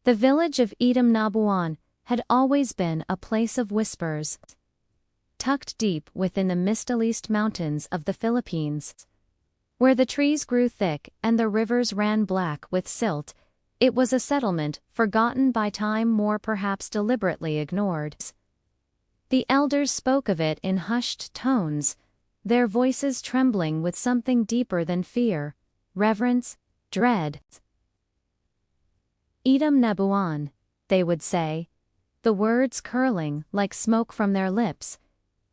The village of Itam Nabuan had always been a place of whispers. Tucked deep within the mist-laced mountains of the Philippines, where the trees grew thick and the rivers ran black with silt, it was a settlement forgotten by time, or perhaps deliberately ignored. The elders spoke of it in hushed tones, their voices trembling with something deeper than fear, reverence, dread. Itam Nabuan, they would say, the words curling like smoke from their lips,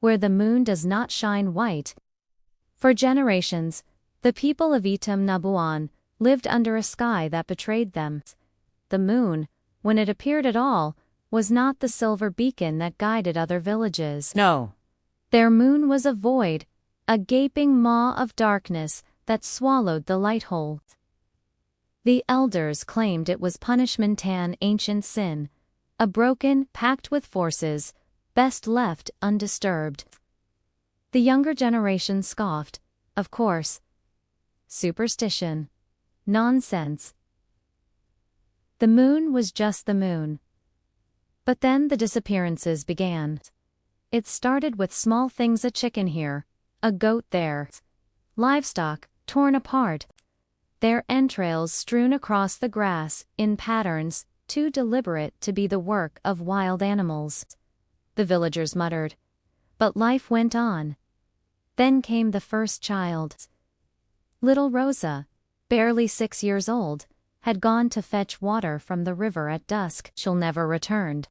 where the moon does not shine white. For generations, the people of Itam Nabuan lived under a sky that betrayed them. The moon, when it appeared at all, was not the silver beacon that guided other villages. No. Their moon was a void, a gaping maw of darkness that swallowed the light whole. The elders claimed it was punishment, an ancient sin, a broken pact with forces, best left undisturbed. The younger generation scoffed, of course. Superstition. Nonsense. The moon was just the moon. But then the disappearances began. It started with small things, a chicken here, a goat there, livestock torn apart, their entrails strewn across the grass in patterns too deliberate to be the work of wild animals. The villagers muttered. But life went on. Then came the first child. Little Rosa, barely 6 years old, had gone to fetch water from the river at dusk. She'll never returned.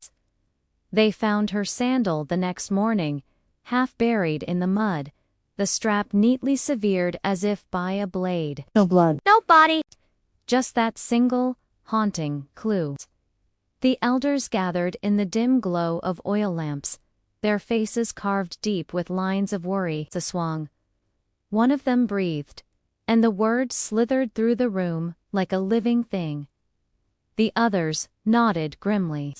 They found her sandal the next morning, half buried in the mud, the strap neatly severed as if by a blade. No blood. No body. Just that single, haunting clue. The elders gathered in the dim glow of oil lamps, their faces carved deep with lines of worry. Aswang. One of them breathed, and the word slithered through the room like a living thing. The others nodded grimly.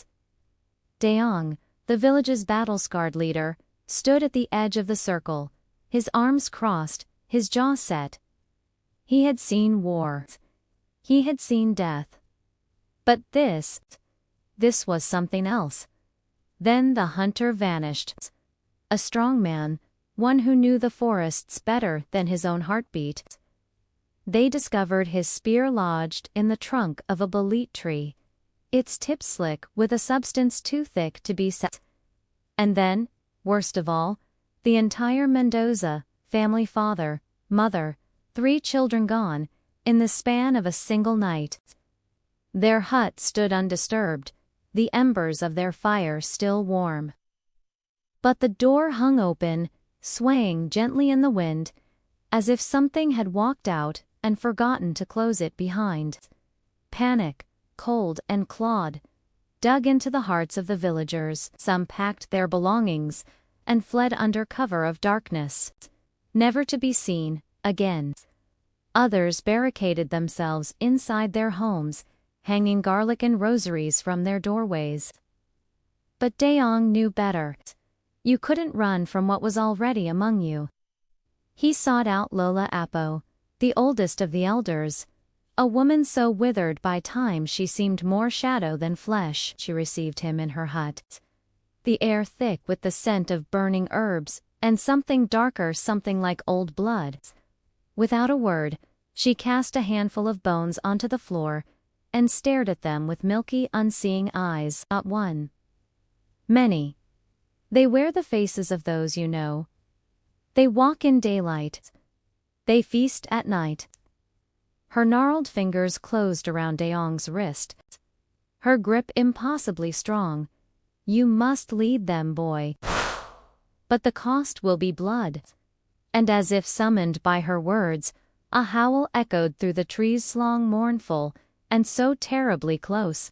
Dayong, the village's battle-scarred leader, stood at the edge of the circle, his arms crossed, his jaw set. He had seen war. He had seen death. But this was something else. Then the hunter vanished. A strong man, one who knew the forests better than his own heartbeat. They discovered his spear lodged in the trunk of a bolete tree, its tip slick with a substance too thick to be set. And then, worst of all, the entire Mendoza family, father, mother, 3 children gone, in the span of a single night. Their hut stood undisturbed, the embers of their fire still warm. But the door hung open, swaying gently in the wind, as if something had walked out and forgotten to close it behind. Panic, cold and clawed, dug into the hearts of the villagers. Some packed their belongings and fled under cover of darkness, never to be seen again. Others barricaded themselves inside their homes, hanging garlic and rosaries from their doorways. But Dayong knew better. You couldn't run from what was already among you. He sought out Lola Apo, the oldest of the elders, a woman so withered by time she seemed more shadow than flesh. She received him in her hut, the air thick with the scent of burning herbs, and something darker, something like old blood. Without a word, she cast a handful of bones onto the floor and stared at them with milky, unseeing eyes. Not one. Many. They wear the faces of those you know. They walk in daylight. They feast at night. Her gnarled fingers closed around Dayong's wrist. Her grip impossibly strong. You must lead them, boy. But the cost will be blood. And as if summoned by her words, a howl echoed through the trees, long, mournful, and so terribly close.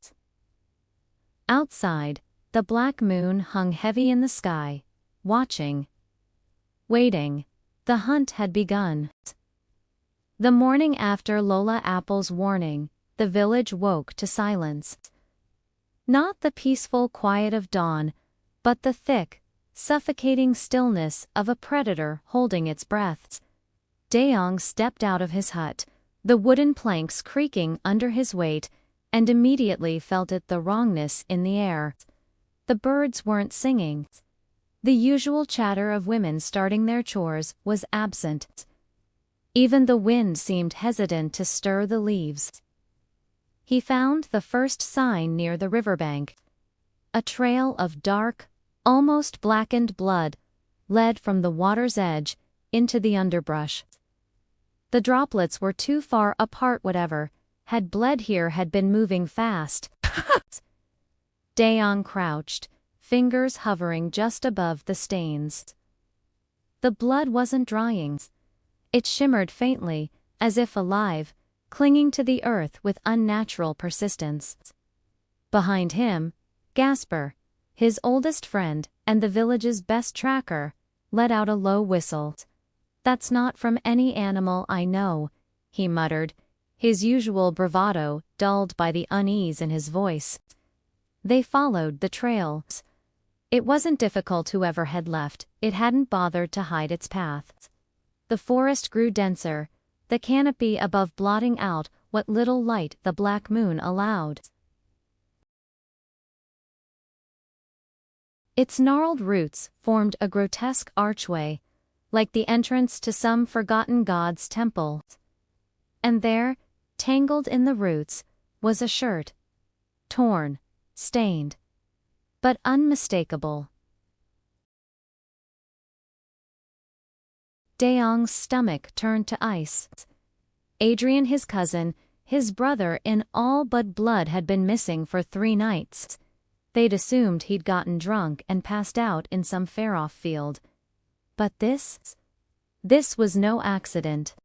Outside, the black moon hung heavy in the sky, watching. Waiting. The hunt had begun. The morning after Lola Apple's warning, the village woke to silence. Not the peaceful quiet of dawn, but the thick, suffocating stillness of a predator holding its breath. Dayong stepped out of his hut, the wooden planks creaking under his weight, and immediately felt the wrongness in the air. The birds weren't singing. The usual chatter of women starting their chores was absent. Even the wind seemed hesitant to stir the leaves. He found the first sign near the riverbank. A trail of dark, almost blackened blood led from the water's edge into the underbrush. The droplets were too far apart. Whatever had bled here had been moving fast. Dayong crouched, fingers hovering just above the stains. The blood wasn't drying. It shimmered faintly, as if alive, clinging to the earth with unnatural persistence. Behind him, Gasper, his oldest friend and the village's best tracker, let out a low whistle. "That's not from any animal I know," he muttered, his usual bravado dulled by the unease in his voice. They followed the trail. It wasn't difficult. Whoever had left it hadn't bothered to hide its path. The forest grew denser, the canopy above blotting out what little light the black moon allowed. Its gnarled roots formed a grotesque archway, like the entrance to some forgotten god's temple. And there, tangled in the roots, was a shirt. Torn, stained, but unmistakable. Dayong's stomach turned to ice. Adrian, his cousin, his brother in all but blood, had been missing for 3 nights. They'd assumed he'd gotten drunk and passed out in some far-off field. But this was no accident.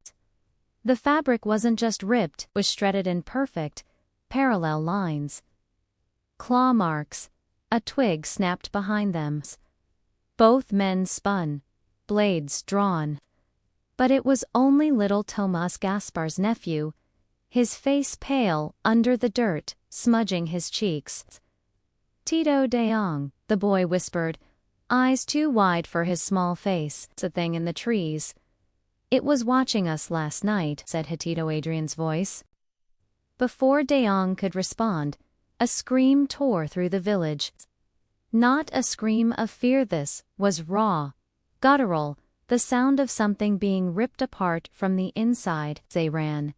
The fabric wasn't just ripped, it was shredded in perfect, parallel lines. Claw marks, a twig snapped behind them. Both men spun, blades drawn. But it was only little Tomas, Gaspar's nephew, his face pale under the dirt, smudging his cheeks. "Tito Dayong," the boy whispered, eyes too wide for his small face. "It's a thing in the trees." "It was watching us last night," said Hitito Adrian's voice. Before Dayong could respond, a scream tore through the village. Not a scream of fear. This was raw, guttural, the sound of something being ripped apart from the inside. They ran.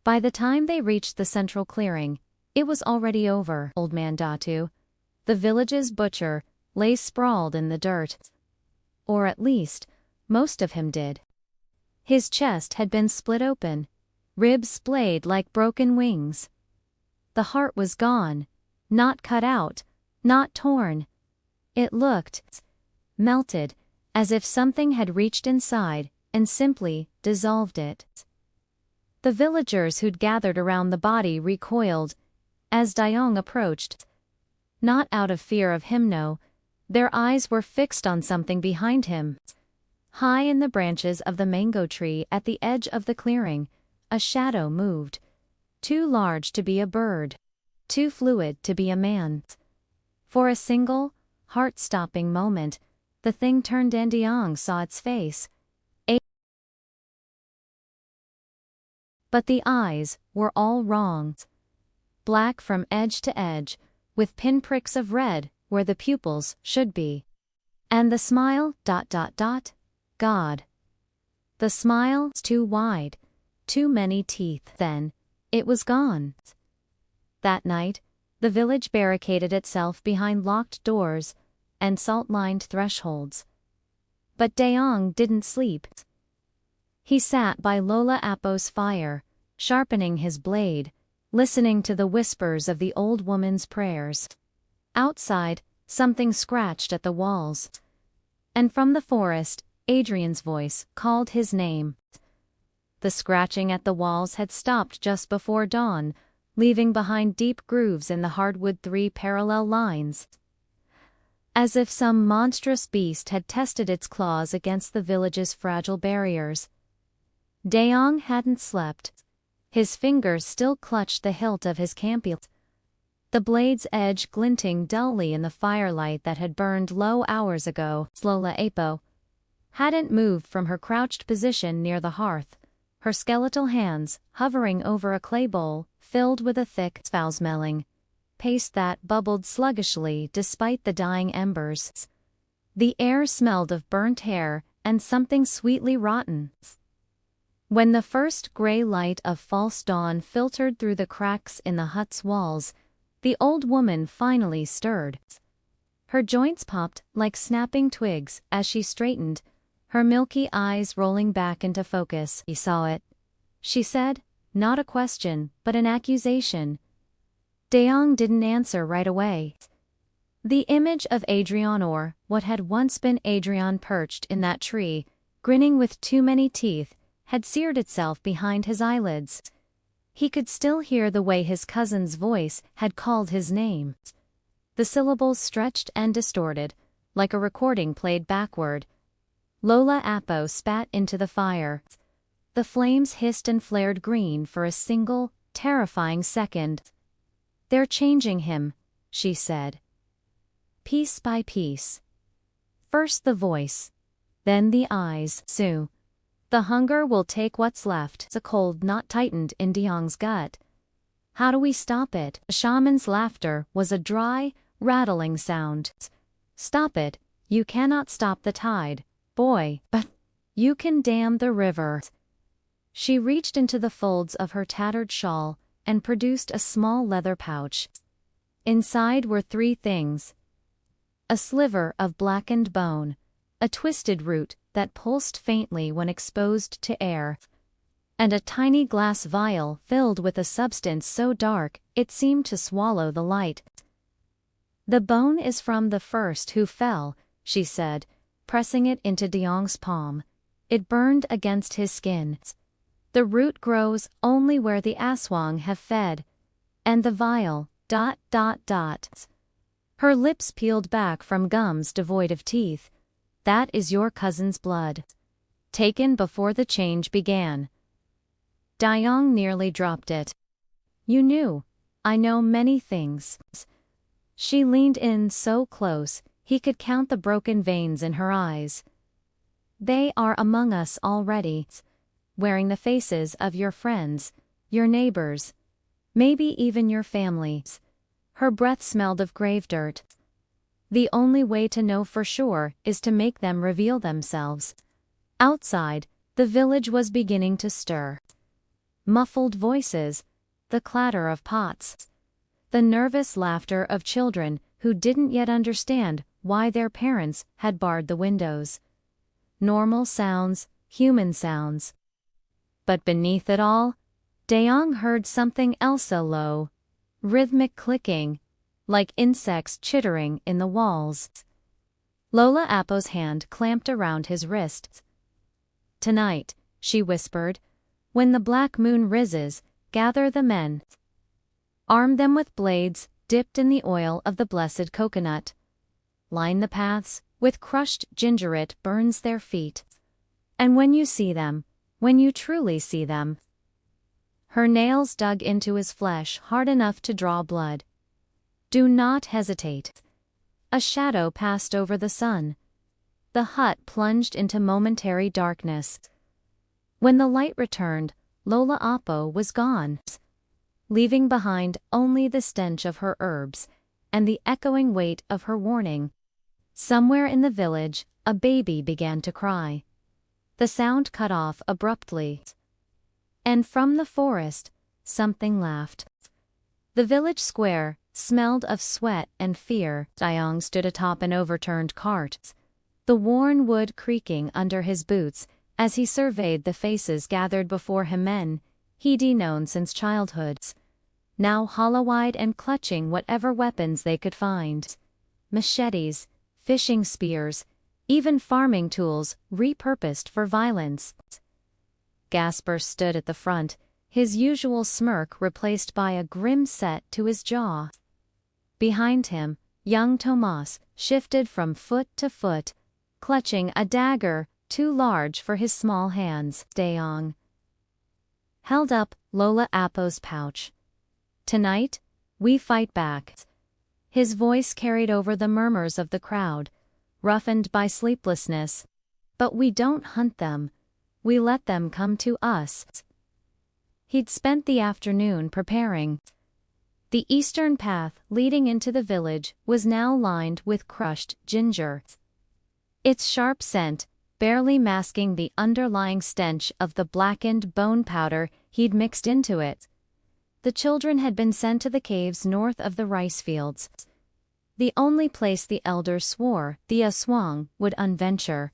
By the time they reached the central clearing, it was already over. Old man Datu, the village's butcher, lay sprawled in the dirt. Or at least, most of him did. His chest had been split open, ribs splayed like broken wings. The heart was gone, not cut out, not torn. It looked melted, as if something had reached inside and simply dissolved it. The villagers who'd gathered around the body recoiled as Dayong approached. Not out of fear of him, no. Their eyes were fixed on something behind him. High in the branches of the mango tree at the edge of the clearing, a shadow moved. Too large to be a bird. Too fluid to be a man. For a single, heart-stopping moment, the thing turned and Dayong saw its face. But the eyes were all wrong. Black from edge to edge, with pinpricks of red where the pupils should be. And the smile, ... God. The smile, too wide, too many teeth. Then, it was gone. That night, the village barricaded itself behind locked doors and salt-lined thresholds. But Dayong didn't sleep. He sat by Lola Apo's fire, sharpening his blade, listening to the whispers of the old woman's prayers. Outside, something scratched at the walls. And from the forest, Adrian's voice called his name. The scratching at the walls had stopped just before dawn, leaving behind deep grooves in the hardwood 3 parallel lines. As if some monstrous beast had tested its claws against the village's fragile barriers. Dayong hadn't slept. His fingers still clutched the hilt of his campi, the blade's edge glinting dully in the firelight that had burned low hours ago. Lola Apo hadn't moved from her crouched position near the hearth, her skeletal hands hovering over a clay bowl filled with a thick, foul-smelling paste that bubbled sluggishly despite the dying embers. The air smelled of burnt hair and something sweetly rotten. When the first gray light of false dawn filtered through the cracks in the hut's walls, the old woman finally stirred. Her joints popped like snapping twigs as she straightened, her milky eyes rolling back into focus. "He saw it," she said, not a question, but an accusation. Dayong didn't answer right away. The image of Adrian, or what had once been Adrian perched in that tree, grinning with too many teeth, had seared itself behind his eyelids. He could still hear the way his cousin's voice had called his name. The syllables stretched and distorted, like a recording played backward. Lola Apo spat into the fire. The flames hissed and flared green for a single, terrifying second. "They're changing him," she said. Piece by piece. First the voice, then the eyes. "Sue. The hunger will take what's left." A cold knot tightened in Dayong's gut. "How do we stop it?" The shaman's laughter was a dry, rattling sound. "Stop it? You cannot stop the tide, boy, but you can dam the river." She reached into the folds of her tattered shawl and produced a small leather pouch. Inside were three things: a sliver of blackened bone, a twisted root that pulsed faintly when exposed to air, and a tiny glass vial filled with a substance so dark it seemed to swallow the light. "The bone is from the first who fell," she said, pressing it into Dayong's palm. It burned against his skin. "The root grows only where the Aswang have fed. And the vial, ... Her lips peeled back from gums devoid of teeth. "That is your cousin's blood. Taken before the change began." Dayong nearly dropped it. "You knew." "I know many things." She leaned in so close, he could count the broken veins in her eyes. "They are among us already, wearing the faces of your friends, your neighbors, maybe even your family." Her breath smelled of grave dirt. "The only way to know for sure is to make them reveal themselves." Outside, the village was beginning to stir. Muffled voices, the clatter of pots, the nervous laughter of children who didn't yet understand why their parents had barred the windows. Normal sounds, human sounds. But beneath it all, Dayong heard something else, a low, rhythmic clicking, like insects chittering in the walls. Lola Apo's hand clamped around his wrist. "Tonight," she whispered, "when the black moon rises, gather the men. Arm them with blades dipped in the oil of the blessed coconut. Line the paths with crushed ginger, it burns their feet. And when you see them, when you truly see them..." Her nails dug into his flesh hard enough to draw blood. "Do not hesitate." A shadow passed over the sun. The hut plunged into momentary darkness. When the light returned, Lola Apo was gone, leaving behind only the stench of her herbs and the echoing weight of her warning. Somewhere in the village, a baby began to cry. The sound cut off abruptly. And from the forest, something laughed. The village square smelled of sweat and fear. Dayong stood atop an overturned cart, the worn wood creaking under his boots as he surveyed the faces gathered before him, men he'd known since childhood, now hollow-eyed and clutching whatever weapons they could find. Machetes, fishing spears, even farming tools repurposed for violence. Gasper stood at the front, his usual smirk replaced by a grim set to his jaw. Behind him, young Tomas shifted from foot to foot, clutching a dagger too large for his small hands. Dayong held up Lola Apo's pouch. "Tonight, we fight back." His voice carried over the murmurs of the crowd, roughened by sleeplessness. "But we don't hunt them. We let them come to us." He'd spent the afternoon preparing. The eastern path leading into the village was now lined with crushed ginger. Its sharp scent, barely masking the underlying stench of the blackened bone powder he'd mixed into it. The children had been sent to the caves north of the rice fields. The only place the elders swore the Aswang would unventure,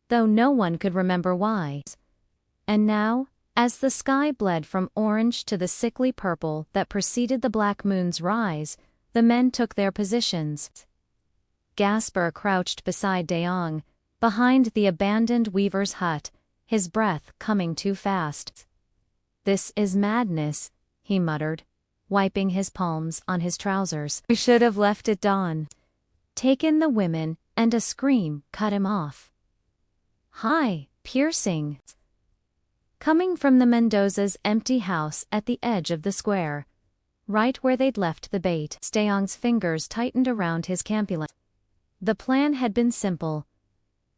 though no one could remember why. And now, as the sky bled from orange to the sickly purple that preceded the black moon's rise, the men took their positions. Gasper crouched beside Dayong, behind the abandoned weaver's hut, his breath coming too fast. "This is madness," he muttered, wiping his palms on his trousers. "We should have left at dawn." Taken the women, and a scream cut him off. High, piercing, coming from the Mendoza's empty house at the edge of the square, right where they'd left the bait. Dayong's fingers tightened around his campula. The plan had been simple.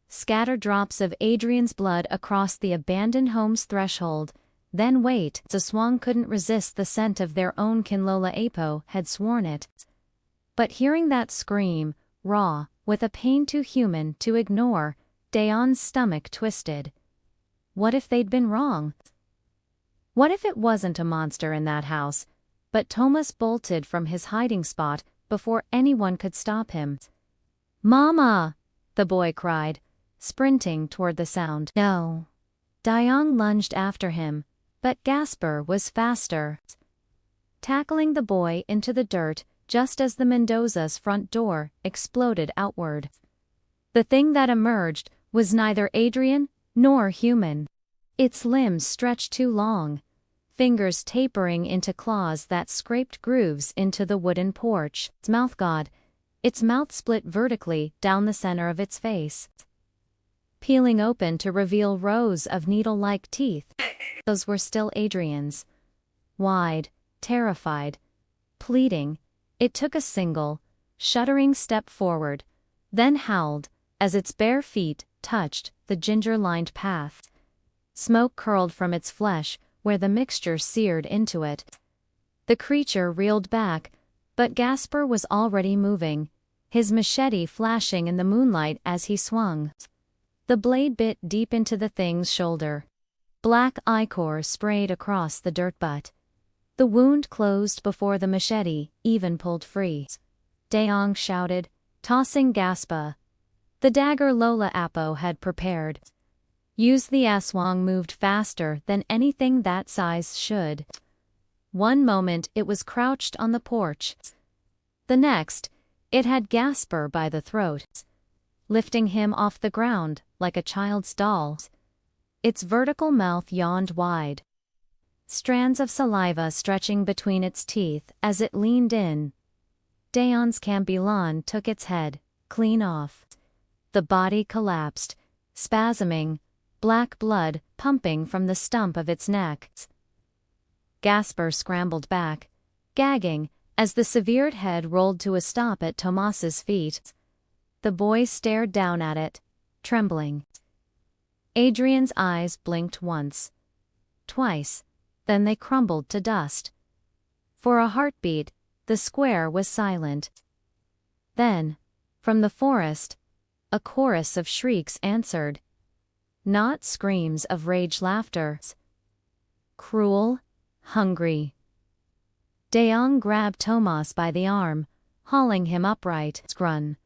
Scatter drops of Adrian's blood across the abandoned home's threshold, then wait. Aswang couldn't resist the scent of their own kin. Lola Apo had sworn it. But hearing that scream, raw, with a pain too human to ignore, Dayong's stomach twisted. What if they'd been wrong? What if it wasn't a monster in that house, but Thomas bolted from his hiding spot before anyone could stop him? "Mama!" the boy cried, sprinting toward the sound. No. Dayong lunged after him, but Gasper was faster, tackling the boy into the dirt just as the Mendoza's front door exploded outward. The thing that emerged was neither Adrian nor human. Its limbs stretched too long, fingers tapering into claws that scraped grooves into the wooden porch. Its mouth split vertically down the center of its face, peeling open to reveal rows of needle-like teeth. Those were still Adrian's. Wide, terrified, pleading, it took a single, shuddering step forward, then howled as its bare feet touched the ginger-lined path. Smoke curled from its flesh where the mixture seared into it. The creature reeled back, but Gasper was already moving, his machete flashing in the moonlight as he swung. The blade bit deep into the thing's shoulder. Black ichor sprayed across the dirt butt. The wound closed before the machete even pulled free. Dayong shouted, tossing Gaspa. The dagger Lola Apo had prepared. The Aswang moved faster than anything that size should. One moment it was crouched on the porch. The next, it had Gasper by the throat, lifting him off the ground like a child's doll. Its vertical mouth yawned wide, strands of saliva stretching between its teeth as it leaned in. Dayong's Campilan took its head, clean off. The body collapsed, spasming, black blood pumping from the stump of its neck. Gasper scrambled back, gagging, as the severed head rolled to a stop at Tomas's feet. The boy stared down at it, trembling. Adrian's eyes blinked once, twice, then they crumbled to dust. For a heartbeat, the square was silent. Then, from the forest, a chorus of shrieks answered. Not screams of rage laughter. Cruel, hungry. Dayong grabbed Tomas by the arm, hauling him upright. Run.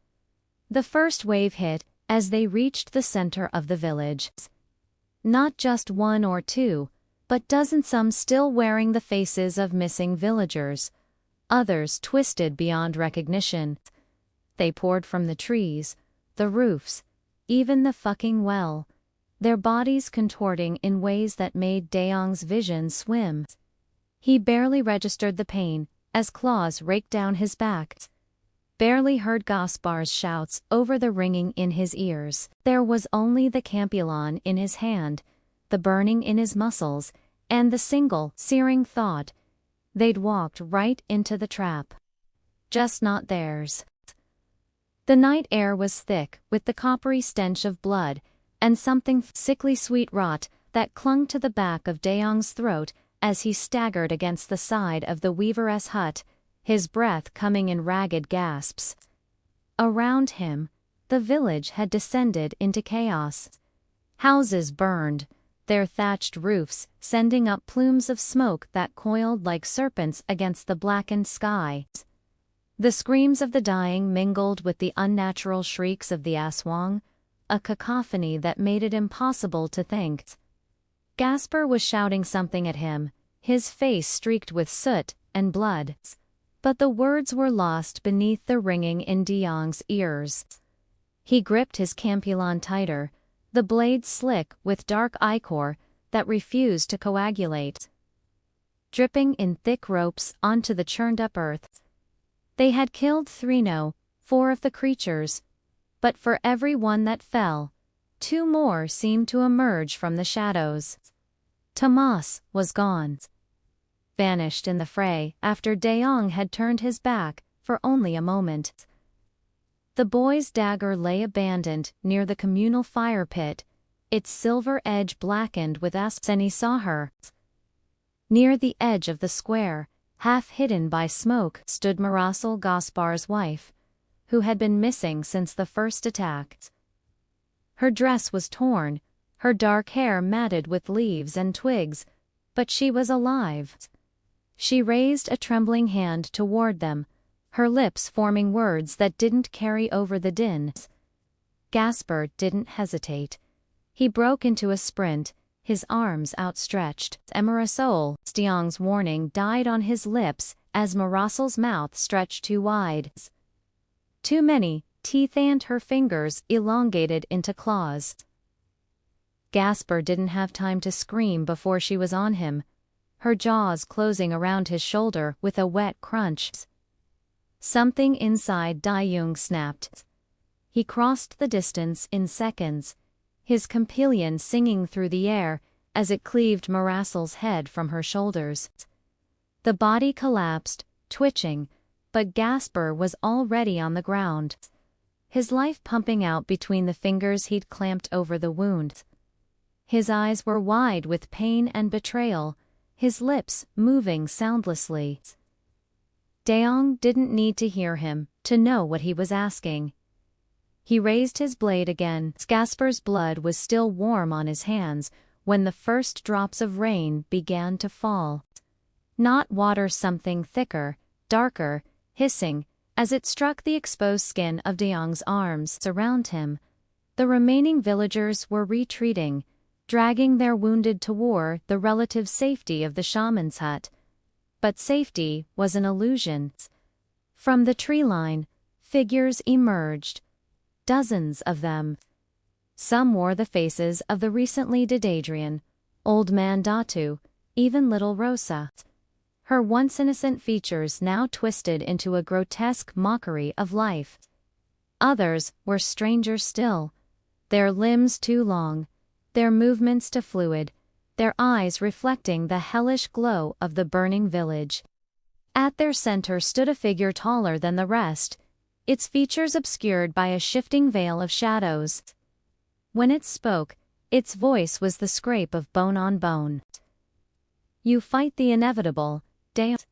The first wave hit as they reached the center of the village. Not just one or two, but dozens, some still wearing the faces of missing villagers, others twisted beyond recognition. They poured from the trees, the roofs, even the fucking well, their bodies contorting in ways that made Dayong's vision swim. He barely registered the pain as claws raked down his back. Barely heard Gaspar's shouts over the ringing in his ears. There was only the Campilan in his hand, the burning in his muscles, and the single, searing thought. They'd walked right into the trap. Just not theirs. The night air was thick with the coppery stench of blood, and something sickly sweet rot that clung to the back of Dayong's throat as he staggered against the side of the weaveress hut, his breath coming in ragged gasps. Around him, the village had descended into chaos. Houses burned, their thatched roofs sending up plumes of smoke that coiled like serpents against the blackened sky. The screams of the dying mingled with the unnatural shrieks of the Aswang, a cacophony that made it impossible to think. Gasper was shouting something at him, his face streaked with soot and blood. But the words were lost beneath the ringing in Dayong's ears. He gripped his campulon tighter, the blade slick with dark ichor that refused to coagulate, dripping in thick ropes onto the churned-up earth. They had killed 4 of the creatures, but for every one that fell, 2 more seemed to emerge from the shadows. Tomas was gone. Vanished in the fray after Dayong had turned his back for only a moment. The boy's dagger lay abandoned near the communal fire pit, its silver edge blackened with asp. And he saw her. Near the edge of the square, half hidden by smoke, stood Marasal Gaspar's wife, who had been missing since the first attack. Her dress was torn, her dark hair matted with leaves and twigs, but she was alive. She raised a trembling hand toward them, her lips forming words that didn't carry over the din. Gasper didn't hesitate. He broke into a sprint, his arms outstretched. Emerasol, Dayong's warning died on his lips as Marasal's mouth stretched too wide. Too many teeth and her fingers elongated into claws. Gasper didn't have time to scream before she was on him, her jaws closing around his shoulder with a wet crunch. Something inside Dayong snapped. He crossed the distance in seconds, his campilion singing through the air as it cleaved Marasal's head from her shoulders. The body collapsed, twitching, but Gasper was already on the ground, his life pumping out between the fingers he'd clamped over the wound. His eyes were wide with pain and betrayal, his lips moving soundlessly. Dayong didn't need to hear him to know what he was asking. He raised his blade again. Gasper's blood was still warm on his hands when the first drops of rain began to fall. Not water, something thicker, darker, hissing, as it struck the exposed skin of Dayong's arms around him. The remaining villagers were retreating, dragging their wounded toward the relative safety of the shaman's hut. But safety was an illusion. From the tree line, figures emerged, dozens of them. Some wore the faces of the recently dead Adrian, old man Datu, even little Rosa. Her once innocent features now twisted into a grotesque mockery of life. Others were strangers still, their limbs too long, their movements too fluid, their eyes reflecting the hellish glow of the burning village. At their center stood a figure taller than the rest, its features obscured by a shifting veil of shadows. When it spoke, its voice was the scrape of bone on bone. "You fight the inevitable, Dayong."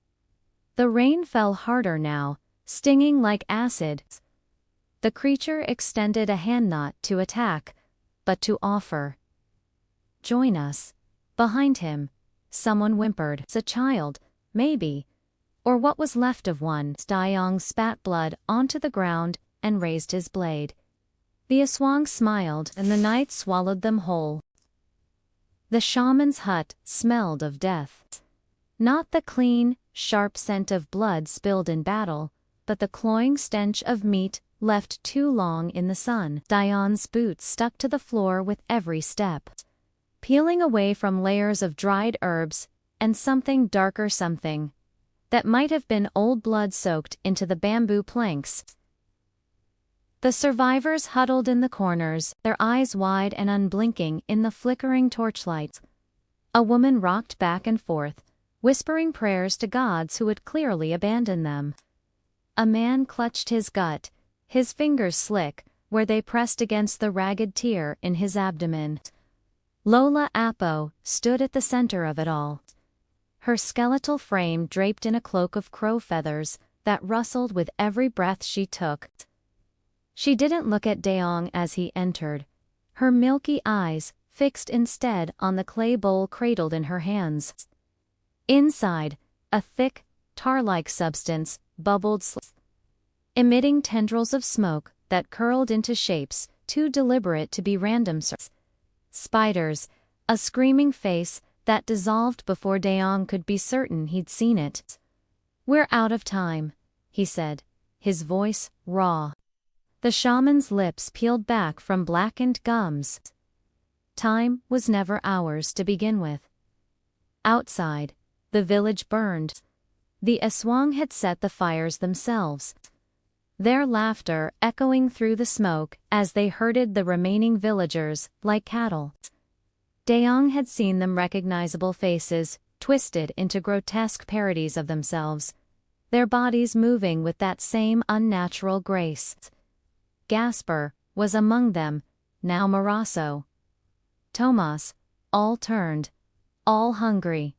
The rain fell harder now, stinging like acid. The creature extended a hand not to attack, but to offer. "Join us." Behind him, someone whimpered. "It's a child, maybe. Or what was left of one." Dayong spat blood onto the ground and raised his blade. The Aswang smiled and the night swallowed them whole. The shaman's hut smelled of death. Not the clean, sharp scent of blood spilled in battle, but the cloying stench of meat left too long in the sun. Dayong's boots stuck to the floor with every step, peeling away from layers of dried herbs and something darker, something that might have been old blood soaked into the bamboo planks. The survivors huddled in the corners, their eyes wide and unblinking in the flickering torchlight. A woman rocked back and forth, whispering prayers to gods who had clearly abandoned them. A man clutched his gut, his fingers slick where they pressed against the ragged tear in his abdomen. Lola Apo stood at the center of it all. her skeletal frame draped in a cloak of crow feathers that rustled with every breath she took. She didn't look at Dayong as he entered, her milky eyes fixed instead on the clay bowl cradled in her hands. Inside, a thick, tar-like substance bubbled, emitting tendrils of smoke that curled into shapes too deliberate to be random. Spiders, a screaming face that dissolved before Dayong could be certain he'd seen it. "We're out of time," he said, his voice raw. The shaman's lips peeled back from blackened gums. Time was never ours to begin with. Outside, the village burned. The Aswang had set the fires themselves, their laughter echoing through the smoke as they herded the remaining villagers like cattle. Dayong had seen them, recognizable faces twisted into grotesque parodies of themselves, their bodies moving with that same unnatural grace. Gasper was among them, now Maraso. Tomas, all turned, all hungry.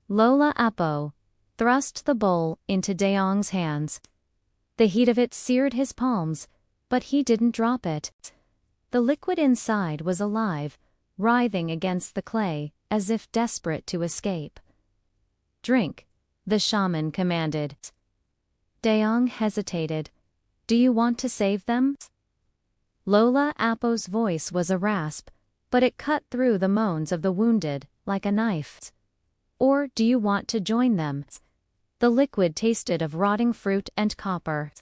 Lola Apo thrust the bowl into Dayong's hands. The heat of it seared his palms, but he didn't drop it. The liquid inside was alive, writhing against the clay as if desperate to escape. "Drink," the shaman commanded. Dayong hesitated. "Do you want to save them?" Lola Apo's voice was a rasp, but it cut through the moans of the wounded like a knife. "Or do you want to join them?" The liquid tasted of rotting fruit and copper.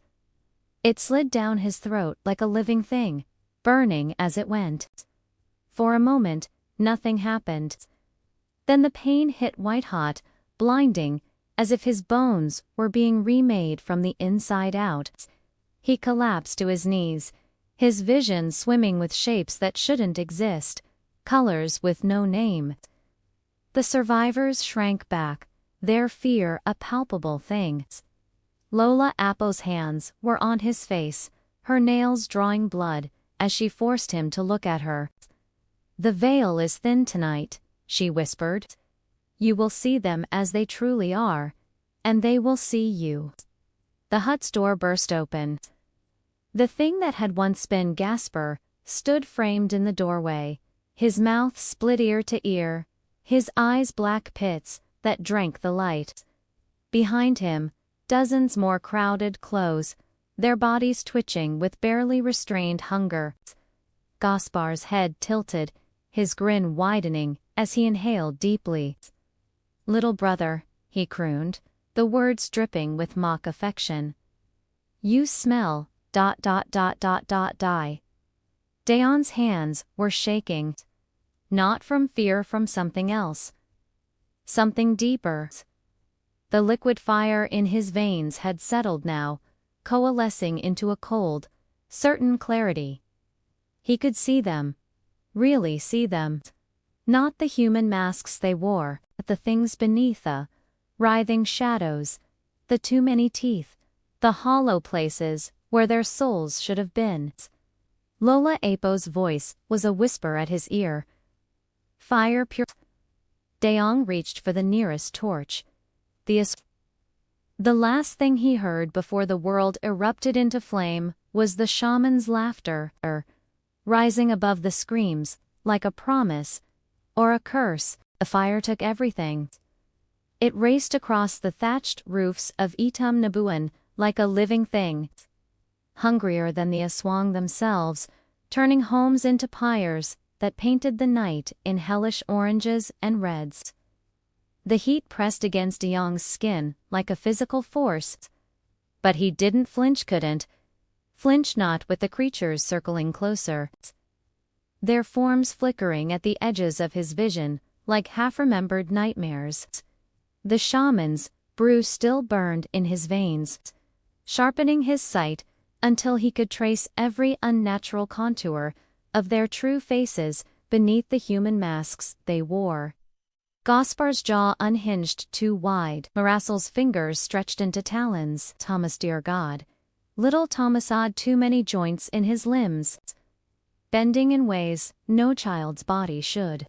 It slid down his throat like a living thing, burning as it went. For a moment, nothing happened. Then the pain hit white-hot, blinding, as if his bones were being remade from the inside out. He collapsed to his knees, his vision swimming with shapes that shouldn't exist, colors with no name. The survivors shrank back, their fear a palpable thing. Lola Apo's hands were on his face, her nails drawing blood, as she forced him to look at her. "The veil is thin tonight," she whispered. "You will see them as they truly are, and they will see you." The hut's door burst open. The thing that had once been Gasper stood framed in the doorway, his mouth split ear to ear, his eyes black pits that drank the light. Behind him, dozens more crowded close, their bodies twitching with barely restrained hunger. Gaspar's head tilted, his grin widening as he inhaled deeply. "Little brother," he crooned, the words dripping with mock affection. "You smell ... die." Dayong's hands were shaking. Not from fear, from something else. Something deeper. The liquid fire in his veins had settled now, coalescing into a cold, certain clarity. He could see them. Really see them. Not the human masks they wore, but the things beneath, the writhing shadows, the too many teeth, the hollow places where their souls should have been. Lola Apo's voice was a whisper at his ear. "Fire pure." Dayong reached for the nearest torch. The last thing he heard before the world erupted into flame was the shaman's laughter, rising above the screams, like a promise, or a curse. The fire took everything. It raced across the thatched roofs of Itam Nabuan like a living thing, hungrier than the Aswang themselves, turning homes into pyres that painted the night in hellish oranges and reds. The heat pressed against Dayong's skin like a physical force, but he didn't flinch, couldn't flinch, not with the creatures circling closer, their forms flickering at the edges of his vision like half-remembered nightmares. The shaman's brew still burned in his veins, sharpening his sight until he could trace every unnatural contour of their true faces beneath the human masks they wore. Gaspar's jaw unhinged too wide, Marasel's fingers stretched into talons. "Thomas, dear God." Little Thomas had too many joints in his limbs, bending in ways no child's body should.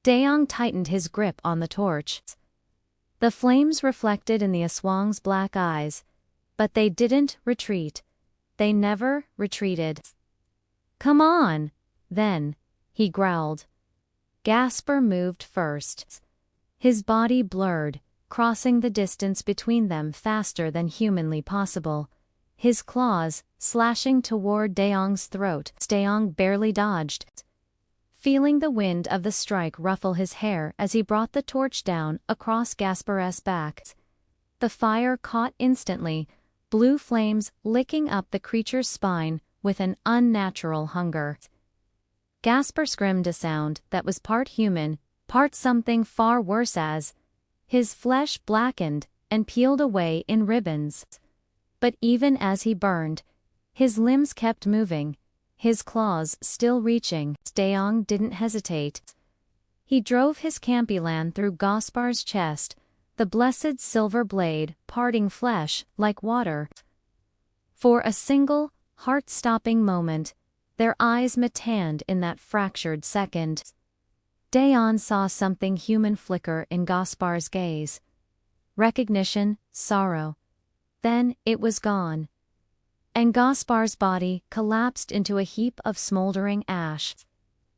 Dayong tightened his grip on the torch. The flames reflected in the Aswang's black eyes, but they didn't retreat. They never retreated. "Come on, then," he growled. Gasper moved first. His body blurred, crossing the distance between them faster than humanly possible. His claws slashing toward Dayong's throat. Dayong barely dodged, feeling the wind of the strike ruffle his hair as he brought the torch down across Gasper's back. The fire caught instantly, blue flames licking up the creature's spine with an unnatural hunger. Gasper screamed a sound that was part human, part something far worse as his flesh blackened and peeled away in ribbons. But even as he burned, his limbs kept moving, his claws still reaching. Dayong didn't hesitate. He drove his campilan through Gaspar's chest, the blessed silver blade parting flesh like water. For a single, heart-stopping moment, their eyes met in that fractured second. Dayong saw something human flicker in Gaspar's gaze. Recognition, sorrow. Then it was gone. And Gaspar's body collapsed into a heap of smoldering ash.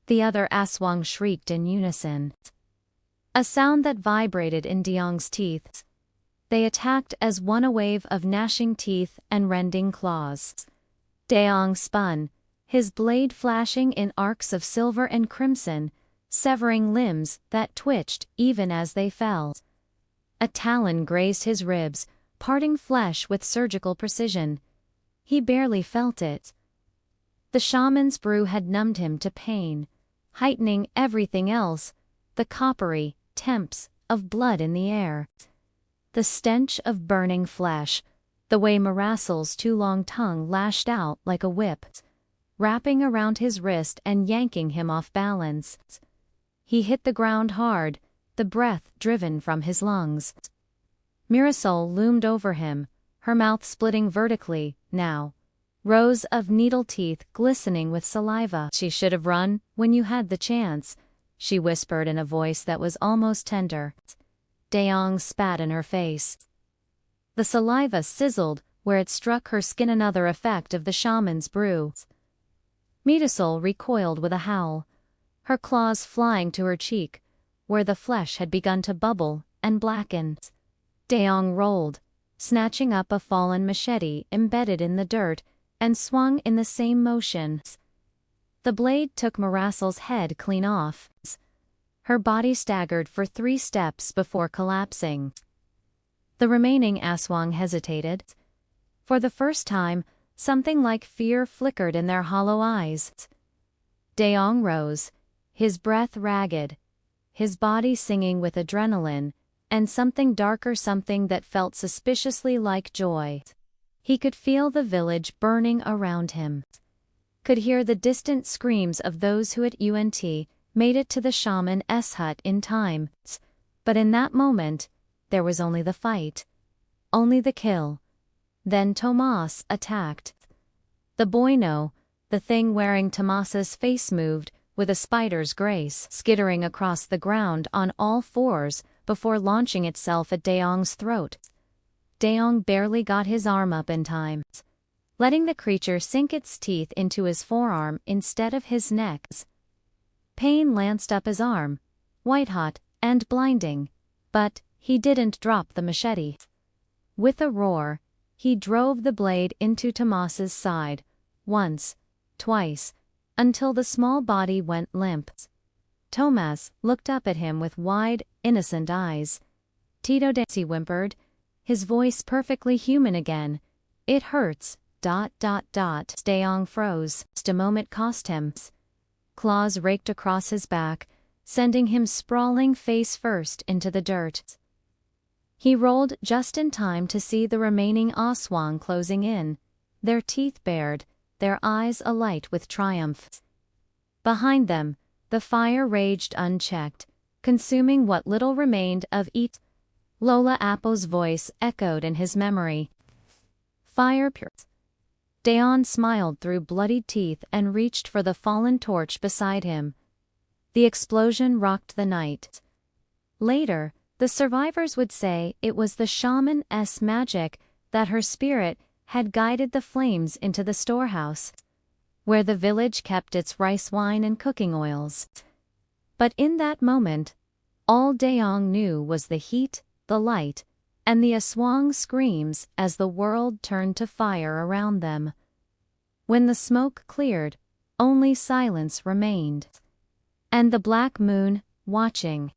The other Aswang shrieked in unison, a sound that vibrated in Dayong's teeth. They attacked as one, a wave of gnashing teeth and rending claws. Dayong spun, his blade flashing in arcs of silver and crimson, severing limbs that twitched even as they fell. A talon grazed his ribs, parting flesh with surgical precision. He barely felt it. The shaman's brew had numbed him to pain, heightening everything else, the coppery temps of blood in the air, the stench of burning flesh, the way Marasal's too long tongue lashed out like a whip, wrapping around his wrist and yanking him off balance. He hit the ground hard, the breath driven from his lungs. Mirasol loomed over him, her mouth splitting vertically, now. Rows of needle teeth glistening with saliva. "She should have run when you had the chance," she whispered in a voice that was almost tender. Dayong spat in her face. The saliva sizzled where it struck her skin, another effect of the shaman's brew. Mirasol recoiled with a howl, her claws flying to her cheek, where the flesh had begun to bubble and blacken. Dayong rolled, snatching up a fallen machete embedded in the dirt, and swung in the same motion. The blade took Marasal's head clean off. Her body staggered for 3 steps before collapsing. The remaining Aswang hesitated. For the first time, something like fear flickered in their hollow eyes. Dayong rose, his breath ragged, his body singing with adrenaline, and something darker, something that felt suspiciously like joy. He could feel the village burning around him, could hear the distant screams of those who at made it to the shaman's hut in time. But in that moment, there was only the fight, only the kill. Then Tomas attacked. The Bueno, the thing wearing Tomas's face, moved with a spider's grace, skittering across the ground on all fours before launching itself at Dayong's throat. Dayong barely got his arm up in time, letting the creature sink its teeth into his forearm instead of his neck. Pain lanced up his arm, white-hot and blinding, but he didn't drop the machete. With a roar, he drove the blade into Tomas's side, once, twice, until the small body went limp. Tomas looked up at him with wide, innocent eyes. "Tito de," he whimpered, his voice perfectly human again. "It hurts, ... Dayong froze. Just a moment cost him. Claws raked across his back, sending him sprawling face first into the dirt. He rolled just in time to see the remaining Aswang closing in, their teeth bared, their eyes alight with triumph. Behind them, the fire raged unchecked, consuming what little remained of each. Lola Apo's voice echoed in his memory. "Fire pure." Dayong smiled through bloodied teeth and reached for the fallen torch beside him. The explosion rocked the night. Later, The survivors would say it was the shaman's magic, that her spirit had guided the flames into the storehouse, where the village kept its rice wine and cooking oils. But in that moment, all Dayong knew was the heat, the light, and the Aswang screams as the world turned to fire around them. When the smoke cleared, only silence remained. And the black moon, watching.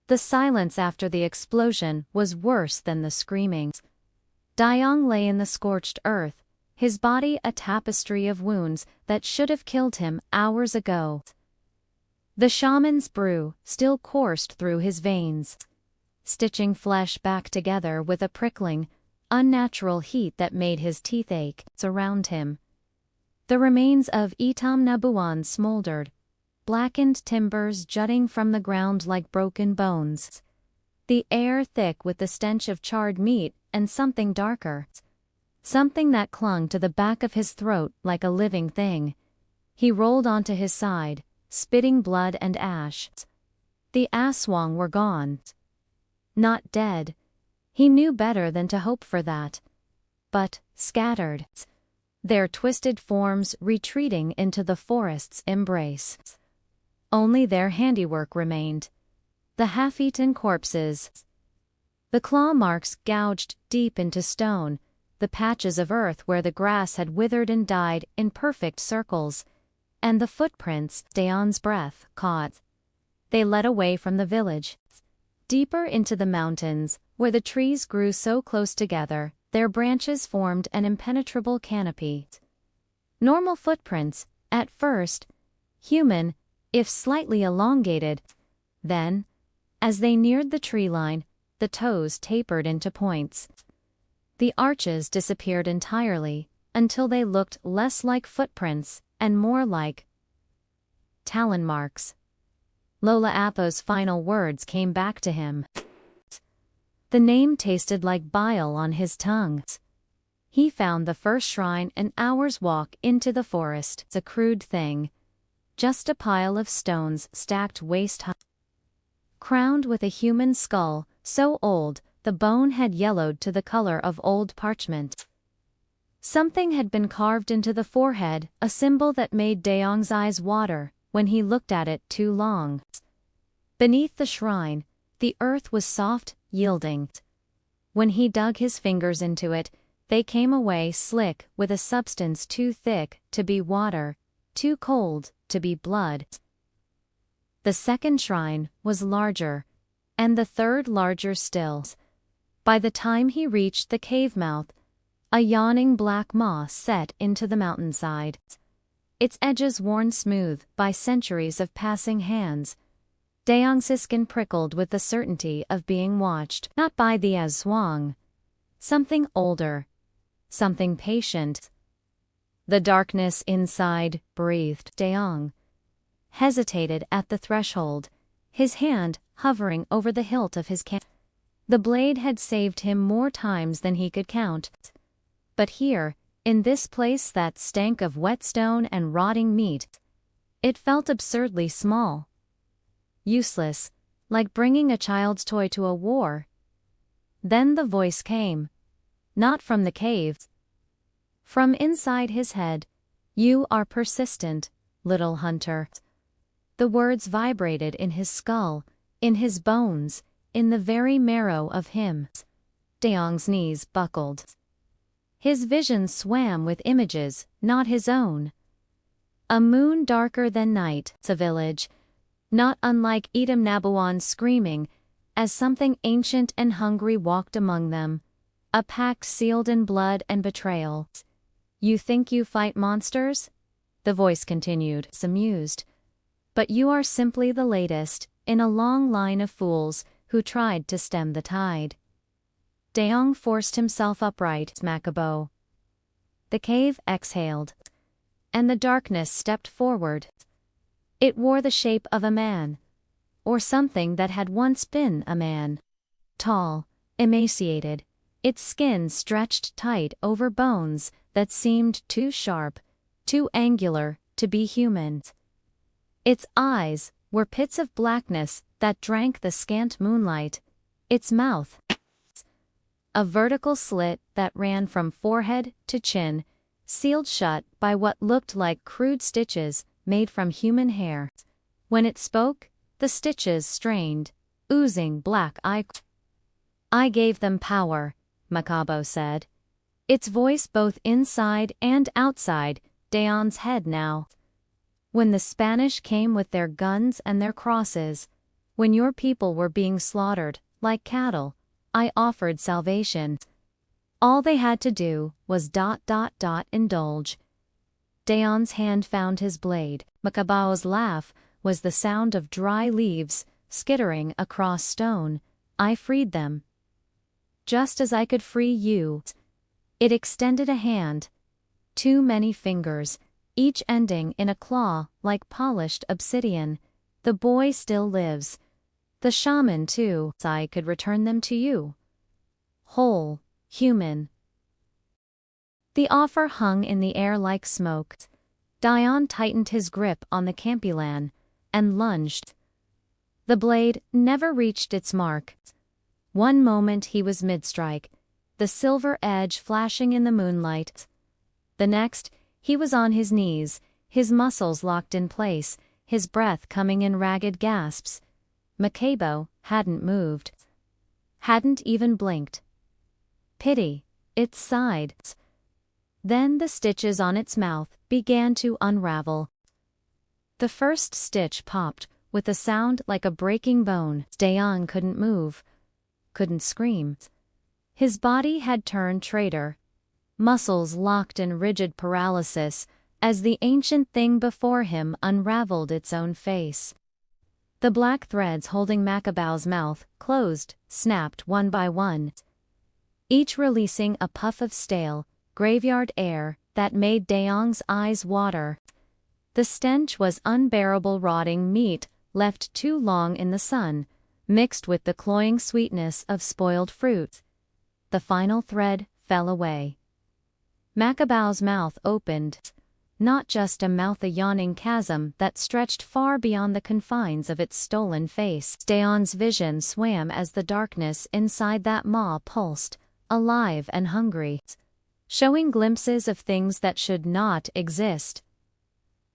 The silence after the explosion was worse than the screaming. Dayong lay in the scorched earth, his body a tapestry of wounds that should have killed him hours ago. The shaman's brew still coursed through his veins, stitching flesh back together with a prickling, unnatural heat that made his teeth ache. Around him, the remains of Itam Nabuan smoldered, blackened timbers jutting from the ground like broken bones. The air thick with the stench of charred meat and something darker. Something that clung to the back of his throat like a living thing. He rolled onto his side, spitting blood and ash. The Aswang were gone. Not dead. He knew better than to hope for that. But scattered. Their twisted forms retreating into the forest's embrace. Only their handiwork remained. The half-eaten corpses. The claw marks gouged deep into stone, the patches of earth where the grass had withered and died in perfect circles, and the footprints Dayong's breath caught. They led away from the village, deeper into the mountains, where the trees grew so close together, their branches formed an impenetrable canopy. Normal footprints, at first, human, if slightly elongated. Then, as they neared the tree line, the toes tapered into points. The arches disappeared entirely, until they looked less like footprints and more like talon marks. Lola Apo's final words came back to him. The name tasted like bile on his tongue. He found the first shrine an hour's walk into the forest. It's a crude thing. Just a pile of stones stacked waist-high, crowned with a human skull, so old, the bone had yellowed to the color of old parchment. Something had been carved into the forehead, a symbol that made Dayong's eyes water when he looked at it too long. Beneath the shrine, the earth was soft, yielding. When he dug his fingers into it, they came away slick with a substance too thick to be water, too cold to be blood. The second shrine was larger, and the third larger still. By the time he reached the cave mouth, a yawning black maw set into the mountainside, its edges worn smooth by centuries of passing hands. Dayong's skin prickled with the certainty of being watched, not by the Aswang. Something older. Something patient. The darkness inside breathed. Dayong hesitated at the threshold, his hand hovering over the hilt of his cane. The blade had saved him more times than he could count. But here, in this place that stank of whetstone and rotting meat, it felt absurdly small. Useless, like bringing a child's toy to a war. Then the voice came. Not from the cave. From inside his head. "You are persistent, little hunter." The words vibrated in his skull, in his bones, in the very marrow of him. Dayong's knees buckled. His vision swam with images, not his own. A moon darker than night, a village, not unlike Edom Nabuan screaming, as something ancient and hungry walked among them. A pact sealed in blood and betrayal. "You think you fight monsters?" The voice continued, amused. "But you are simply the latest, in a long line of fools who tried to stem the tide." Dayong forced himself upright, Macabo. The cave exhaled, and the darkness stepped forward. It wore the shape of a man, or something that had once been a man. Tall, emaciated, its skin stretched tight over bones that seemed too sharp, too angular, to be human. Its eyes were pits of blackness that drank the scant moonlight. Its mouth, a vertical slit that ran from forehead to chin, sealed shut by what looked like crude stitches made from human hair. When it spoke, the stitches strained, oozing black eye. "I gave them power," Makabo said. Its voice both inside and outside Dayong's head now. "When the Spanish came with their guns and their crosses, when your people were being slaughtered like cattle, I offered salvation. All they had to do was ... indulge." Dayong's hand found his blade. Makabao's laugh was the sound of dry leaves skittering across stone. "I freed them. Just as I could free you." It extended a hand. Too many fingers, each ending in a claw like polished obsidian. "The boy still lives. The shaman too. I could return them to you. Whole, human." The offer hung in the air like smoke. Dayong tightened his grip on the campilan and lunged. The blade never reached its mark. One moment he was mid-strike, the silver edge flashing in the moonlight. The next, he was on his knees, his muscles locked in place, his breath coming in ragged gasps. Makabo hadn't moved. Hadn't even blinked. "Pity," it sighed. Then the stitches on its mouth began to unravel. The first stitch popped with a sound like a breaking bone. Dayong couldn't move, couldn't scream. His body had turned traitor, muscles locked in rigid paralysis as the ancient thing before him unraveled its own face. The black threads holding Makabao's mouth closed, snapped one by one, each releasing a puff of stale, graveyard air that made Dayong's eyes water. The stench was unbearable, rotting meat left too long in the sun, mixed with the cloying sweetness of spoiled fruit. The final thread fell away. Makabao's mouth opened. Not just a mouth, a yawning chasm that stretched far beyond the confines of its stolen face. Dayong's vision swam as the darkness inside that maw pulsed, alive and hungry, showing glimpses of things that should not exist.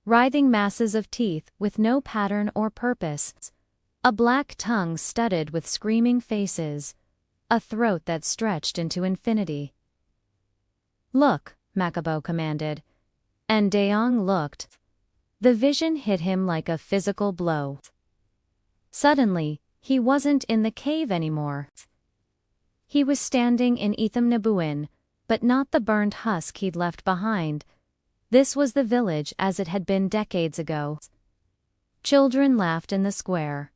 Writhing masses of teeth with no pattern or purpose. A black tongue studded with screaming faces. A throat that stretched into infinity. "Look," Makabo commanded. And Dayong looked. The vision hit him like a physical blow. Suddenly, he wasn't in the cave anymore. He was standing in Etham Nabuin, but not the burned husk he'd left behind. This was the village as it had been decades ago. Children laughed in the square.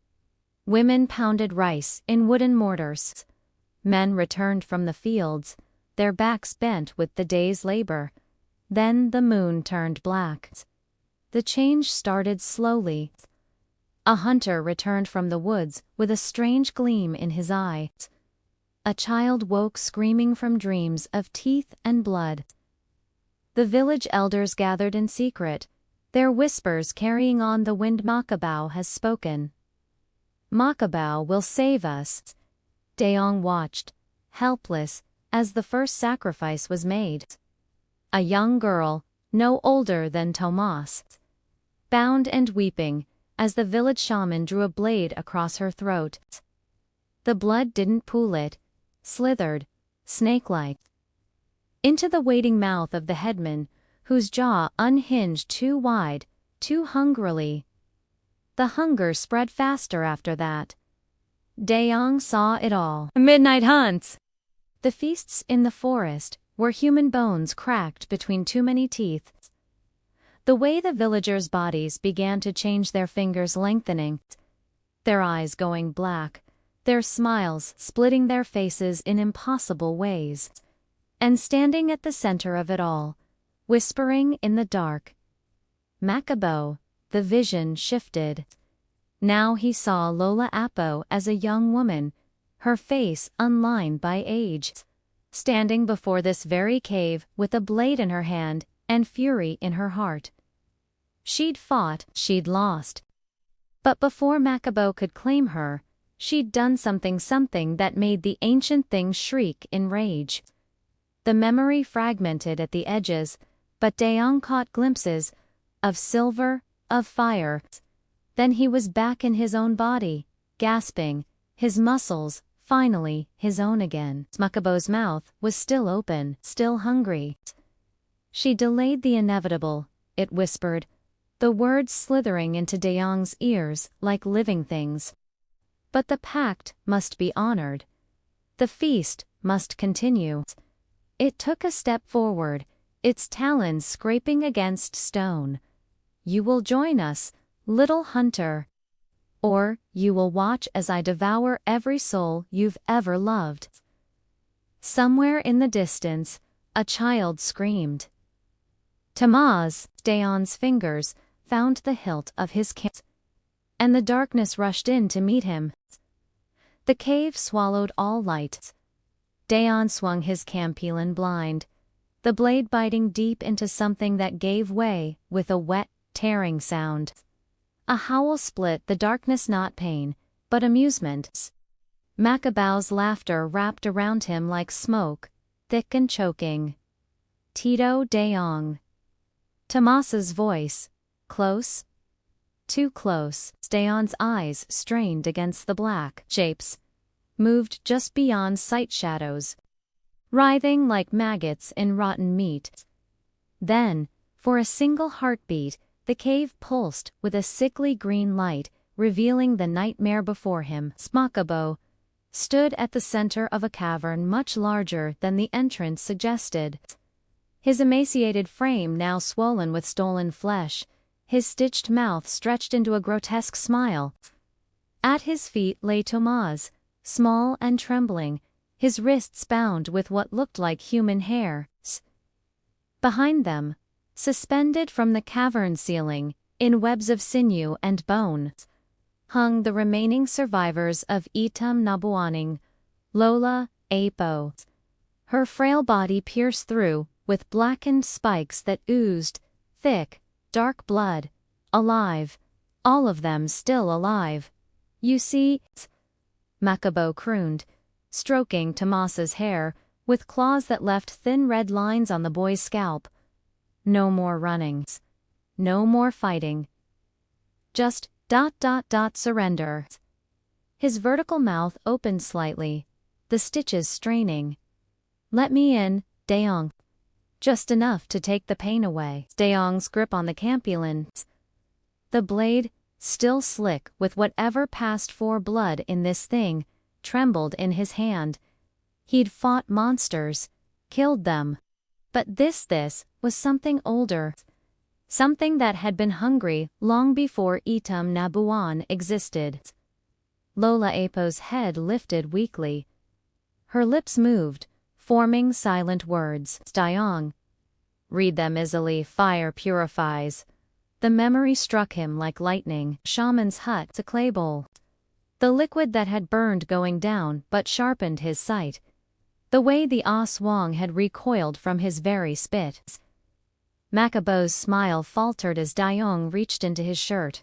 Women pounded rice in wooden mortars. Men returned from the fields, their backs bent with the day's labor. Then the moon turned black. The change started slowly. A hunter returned from the woods with a strange gleam in his eye. A child woke screaming from dreams of teeth and blood. The village elders gathered in secret, their whispers carrying on the wind. "Makabao has spoken. Makabao will save us." Dayong watched, helpless, as the first sacrifice was made. A young girl, no older than Tomas, bound and weeping, as the village shaman drew a blade across her throat. The blood didn't pool, it slithered, snake-like, into the waiting mouth of the headman, whose jaw unhinged too wide, too hungrily. The hunger spread faster after that. Dayong saw it all. Midnight hunts! The feasts in the forest, where human bones cracked between too many teeth. The way the villagers' bodies began to change, their fingers lengthening, their eyes going black, their smiles splitting their faces in impossible ways. And standing at the center of it all, whispering in the dark, Makabo, the vision shifted. Now he saw Lola Apo as a young woman, her face unlined by age, standing before this very cave with a blade in her hand and fury in her heart. She'd fought, she'd lost. But before Makabo could claim her, she'd done something that made the ancient thing shriek in rage. The memory fragmented at the edges, but Dayong caught glimpses of silver, of fire. Then he was back in his own body, gasping, his muscles, finally, his own again. Makabo's mouth was still open, still hungry. She delayed the inevitable, it whispered, the words slithering into Dayong's ears like living things. But the pact must be honored. The feast must continue. It took a step forward, its talons scraping against stone. You will join us, little hunter. Or, you will watch as I devour every soul you've ever loved. Somewhere in the distance, a child screamed. Tamaz, Dayong's fingers, found the hilt of his camp, and the darkness rushed in to meet him. The cave swallowed all light. Dayong swung his campilan blind, the blade biting deep into something that gave way with a wet, tearing sound. A howl split the darkness, not pain, but amusement. Makabao's laughter wrapped around him like smoke, thick and choking. Tito Dayong. Tomas's voice. Close? Too close. Dayong's eyes strained against the black shapes, moved just beyond sight shadows, writhing like maggots in rotten meat. Then, for a single heartbeat, the cave pulsed with a sickly green light, revealing the nightmare before him. Makabo stood at the center of a cavern much larger than the entrance suggested. His emaciated frame now swollen with stolen flesh, his stitched mouth stretched into a grotesque smile. At his feet lay Tamaz, small and trembling, his wrists bound with what looked like human hair. Behind them, suspended from the cavern ceiling, in webs of sinew and bone, hung the remaining survivors of Itam Nabuaning, Lola Apo. Her frail body pierced through with blackened spikes that oozed thick, dark blood. Alive. All of them still alive. You see, Makabo crooned, stroking Tomas's hair, with claws that left thin red lines on the boy's scalp. No more running. No more fighting. Just ... surrender. His vertical mouth opened slightly, the stitches straining. Let me in, Dayong. Just enough to take the pain away. Dayong's grip on the campilan. The blade, still slick with whatever passed for blood in this thing, trembled in his hand. He'd fought monsters, killed them. But this was something older. Something that had been hungry long before Itam Nabuan existed. Lola Apo's head lifted weakly. Her lips moved, forming silent words. Dayong. Read them easily, fire purifies. The memory struck him like lightning. Shaman's hut, a clay bowl. The liquid that had burned going down but sharpened his sight. The way the Aswang had recoiled from his very spit. Makabo's smile faltered as Dayong reached into his shirt.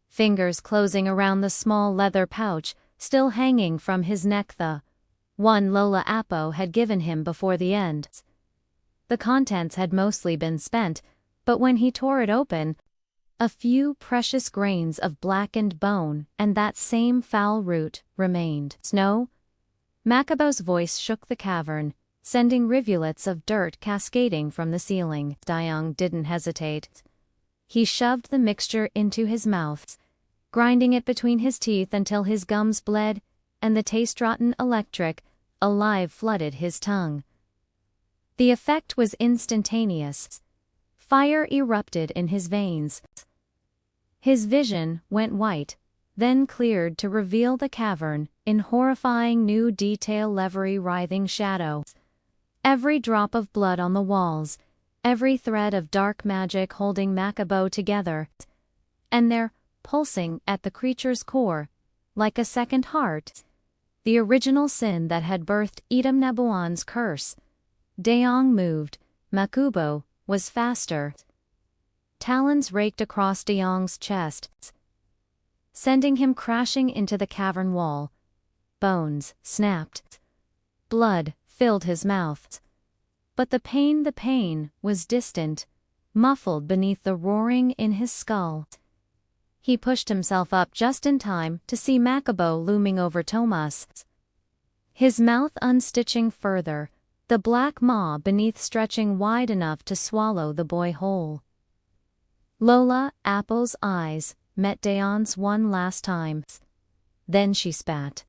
Fingers closing around the small leather pouch, still hanging from his neck, the one Lola Apo had given him before the end. The contents had mostly been spent, but when he tore it open, a few precious grains of blackened bone and that same foul root remained. Snow? Makabo's voice shook the cavern, sending rivulets of dirt cascading from the ceiling. Dayong didn't hesitate. He shoved the mixture into his mouth, grinding it between his teeth until his gums bled, and the taste-rotten electric, alive, flooded his tongue. The effect was instantaneous. Fire erupted in his veins. His vision went white, then cleared to reveal the cavern in horrifying new detail, every writhing shadow. Every drop of blood on the walls, every thread of dark magic holding Makabo together. And there, pulsing at the creature's core, like a second heart, the original sin that had birthed Itam Nabuan's curse. Dayong moved. Makabo was faster. Talons raked across Dayong's chest. sending him crashing into the cavern wall. Bones snapped. Blood filled his mouth. But the pain was distant, muffled beneath the roaring in his skull. He pushed himself up just in time to see Macabo looming over Tomas. His mouth unstitching further, the black maw beneath stretching wide enough to swallow the boy whole. Lola Apo's eyes met Dayong's one last time. Then she spat.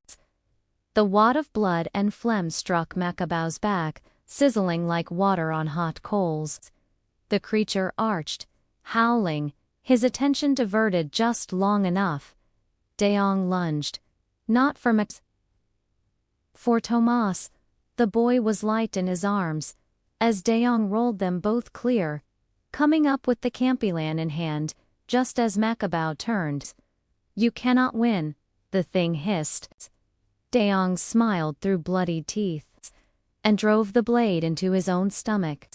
The wad of blood and phlegm struck Macabao's back, sizzling like water on hot coals. The creature arched, howling, his attention diverted just long enough. Dayong lunged. Not for For Tomas. The boy was light in his arms, as Dayong rolled them both clear, coming up with the campilan in hand, just as Macabao turned. You cannot win, the thing hissed. Dayong smiled through bloodied teeth, and drove the blade into his own stomach.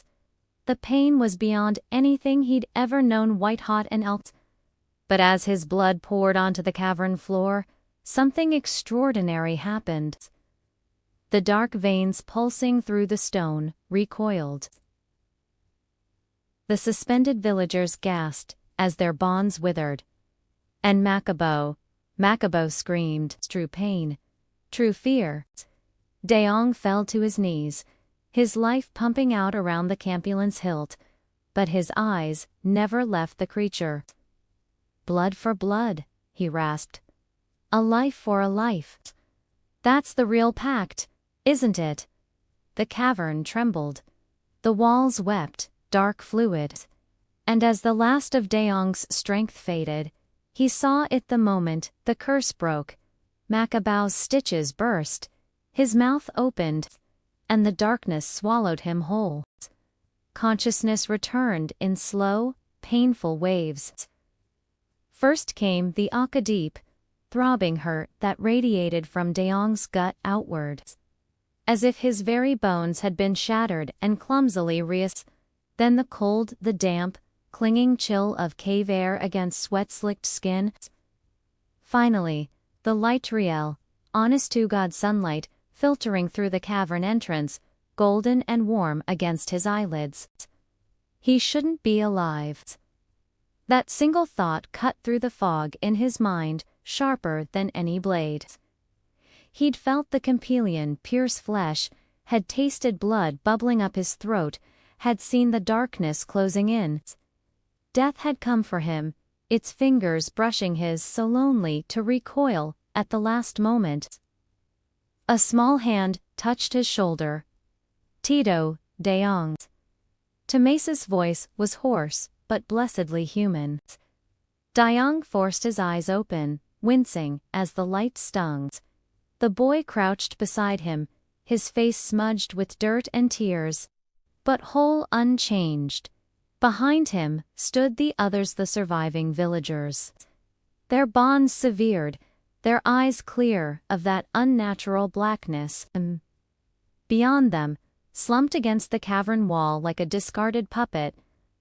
The pain was beyond anything he'd ever known, white-hot and elked. But as his blood poured onto the cavern floor, something extraordinary happened. The dark veins pulsing through the stone recoiled. The suspended villagers gasped as their bonds withered. And Macabo screamed, true pain, true fear. Dayong fell to his knees, his life pumping out around the campilan's hilt, but his eyes never left the creature. Blood for blood, he rasped. A life for a life. That's the real pact, isn't it? The cavern trembled. The walls wept, dark fluid. And as the last of Dayong's strength faded, he saw it the moment the curse broke. Macabao's stitches burst, his mouth opened, and the darkness swallowed him whole. Consciousness returned in slow, painful waves. First came the Akadeep, throbbing hurt that radiated from Dayong's gut outward, as if his very bones had been shattered and clumsily Then the cold, the damp, clinging chill of cave air against sweat-slicked skin. Finally, the light real, honest-to-God sunlight filtering through the cavern entrance, golden and warm against his eyelids. He shouldn't be alive. That single thought cut through the fog in his mind, sharper than any blade. He'd felt the Campilian pierce flesh, had tasted blood bubbling up his throat, had seen the darkness closing in. Death had come for him, its fingers brushing his so lonely to recoil at the last moment. A small hand touched his shoulder. Tito, Dayong. Tomasa's voice was hoarse, but blessedly human. Dayong forced his eyes open, wincing as the light stung. The boy crouched beside him, his face smudged with dirt and tears, but whole unchanged. Behind him stood the others, the surviving villagers. Their bonds severed, their eyes clear of that unnatural blackness. Beyond them, slumped against the cavern wall like a discarded puppet,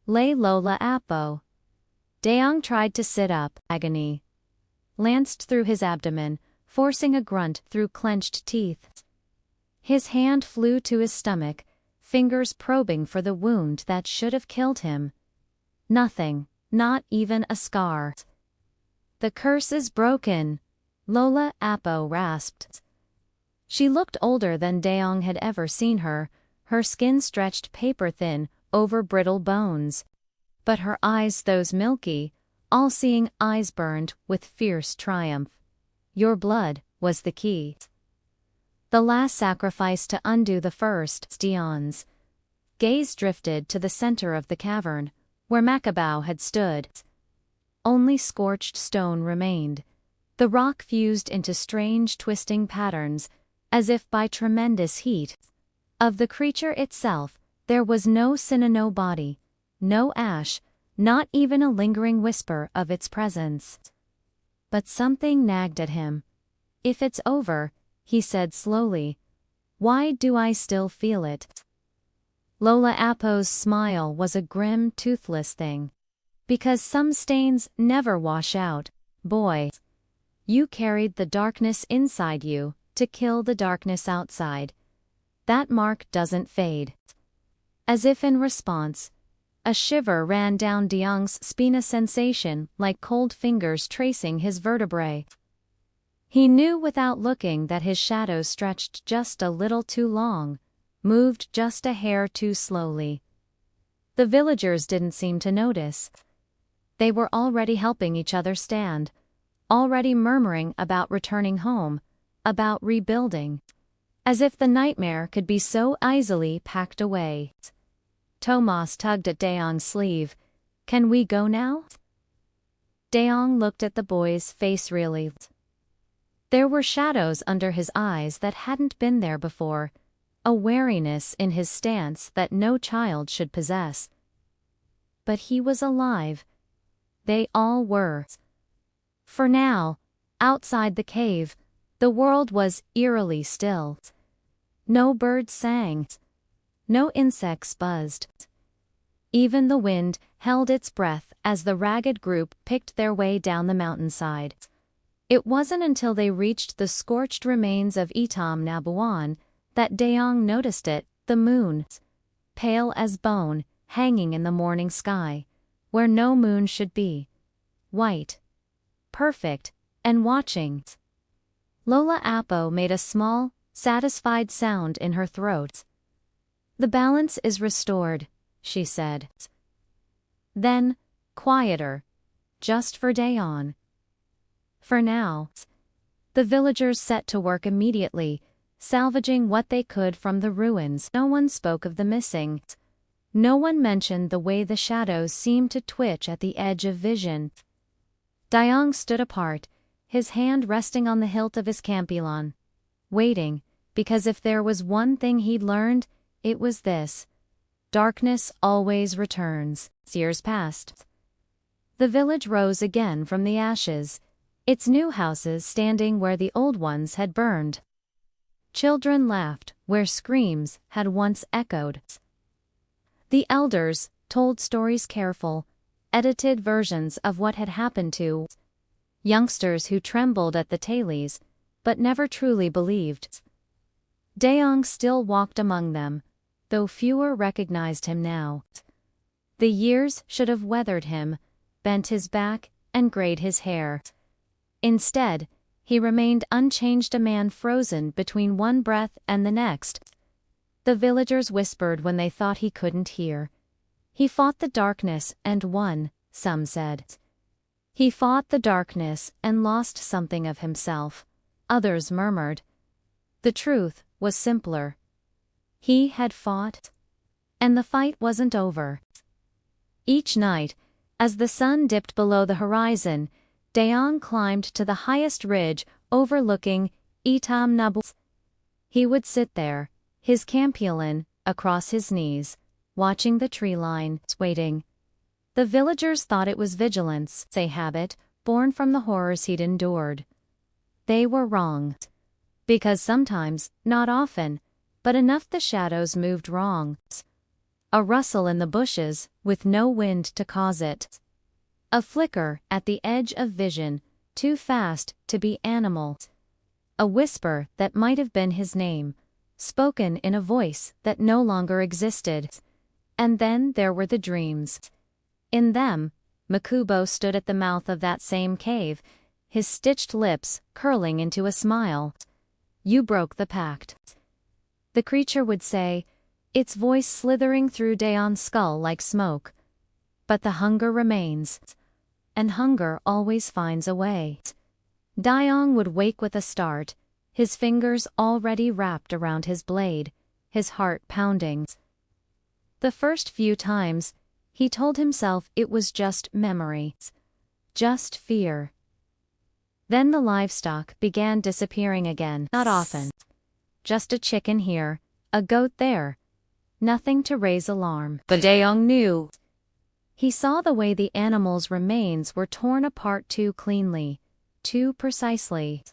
lay Lola Apo. Dayong tried to sit up, agony lanced through his abdomen, forcing a grunt through clenched teeth. His hand flew to his stomach, fingers probing for the wound that should have killed him. Nothing, not even a scar. The curse is broken, Lola Apo rasped. She looked older than Dayong had ever seen her, her skin stretched paper-thin over brittle bones. But her eyes, those milky, all-seeing eyes, burned with fierce triumph. Your blood was the key. The last sacrifice to undo the first. Dion's gaze drifted to the center of the cavern, where Macabao had stood. Only scorched stone remained. The rock fused into strange twisting patterns, as if by tremendous heat. Of the creature itself, there was no sin, no body, no ash, not even a lingering whisper of its presence. But something nagged at him. If it's over, he said slowly, why do I still feel it? Lola Apo's smile was a grim, toothless thing. Because some stains never wash out, boy. You carried the darkness inside you to kill the darkness outside. That mark doesn't fade. As if in response, a shiver ran down Dayong's spine, a sensation like cold fingers tracing his vertebrae. He knew without looking that his shadow stretched just a little too long, moved just a hair too slowly. The villagers didn't seem to notice. They were already helping each other stand, already murmuring about returning home, about rebuilding. As if the nightmare could be so easily packed away. Tomas tugged at Dayong's sleeve. Can we go now? Dayong looked at the boy's face really. There were shadows under his eyes that hadn't been there before, a wariness in his stance that no child should possess. But he was alive. They all were. For now, outside the cave, the world was eerily still. No birds sang. No insects buzzed. Even the wind held its breath as the ragged group picked their way down the mountainside. It wasn't until they reached the scorched remains of Itam Nabuan that Dayong noticed it, the moon, pale as bone, hanging in the morning sky, where no moon should be. White. Perfect, and watching. Lola Apo made a small, satisfied sound in her throat. The balance is restored, she said. Then, quieter. Just for Dayong. For now. The villagers set to work immediately, salvaging what they could from the ruins. No one spoke of the missing. No one mentioned the way the shadows seemed to twitch at the edge of vision. Dayong stood apart, his hand resting on the hilt of his campilon. Waiting, because if there was one thing he'd learned, it was this. Darkness always returns. Years passed. The village rose again from the ashes, its new houses standing where the old ones had burned. Children laughed where screams had once echoed. The elders told stories, careful, edited versions of what had happened to youngsters who trembled at the tales, but never truly believed. Dayong still walked among them, though fewer recognized him now. The years should have weathered him, bent his back, and grayed his hair. Instead, he remained unchanged, a man frozen between one breath and the next. The villagers whispered when they thought he couldn't hear. He fought the darkness and won, some said. He fought the darkness and lost something of himself, others murmured. The truth was simpler. He had fought, and the fight wasn't over. Each night, as the sun dipped below the horizon, Dayong climbed to the highest ridge overlooking Itam Nabu. He would sit there, his campulin across his knees, watching the tree line, waiting. The villagers thought it was vigilance, a habit born from the horrors he'd endured. They were wrong. Because sometimes, not often, but enough the shadows moved wrong. A rustle in the bushes, with no wind to cause it. A flicker at the edge of vision, too fast to be animal. A whisper that might have been his name, spoken in a voice that no longer existed. And then there were the dreams. In them, Makubo stood at the mouth of that same cave, his stitched lips curling into a smile. You broke the pact. The creature would say, its voice slithering through Dayong's skull like smoke. But the hunger remains. And hunger always finds a way. Dayong would wake with a start, his fingers already wrapped around his blade, his heart pounding. The first few times, he told himself it was just memory. Just fear. Then the livestock began disappearing again. Not often. Just a chicken here, a goat there. Nothing to raise alarm. But Dayong knew. He saw the way the animals' remains were torn apart too cleanly, too precisely.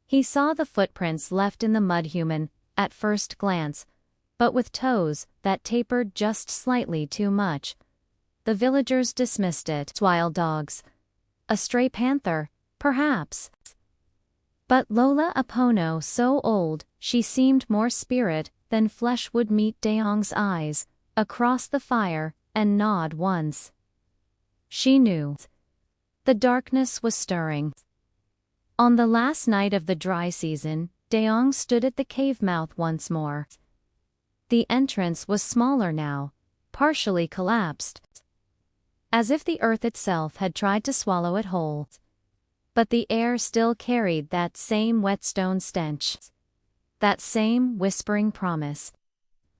He saw the footprints left in the mud, human, at first glance, but with toes that tapered just slightly too much. The villagers dismissed it. Wild dogs. A stray panther. Perhaps. But Lola Apono, so old, she seemed more spirit than flesh, would meet Dayong's eyes, across the fire, and nod once. She knew. The darkness was stirring. On the last night of the dry season, Dayong stood at the cave mouth once more. The entrance was smaller now, partially collapsed, as if the earth itself had tried to swallow it whole. But the air still carried that same whetstone stench, that same whispering promise.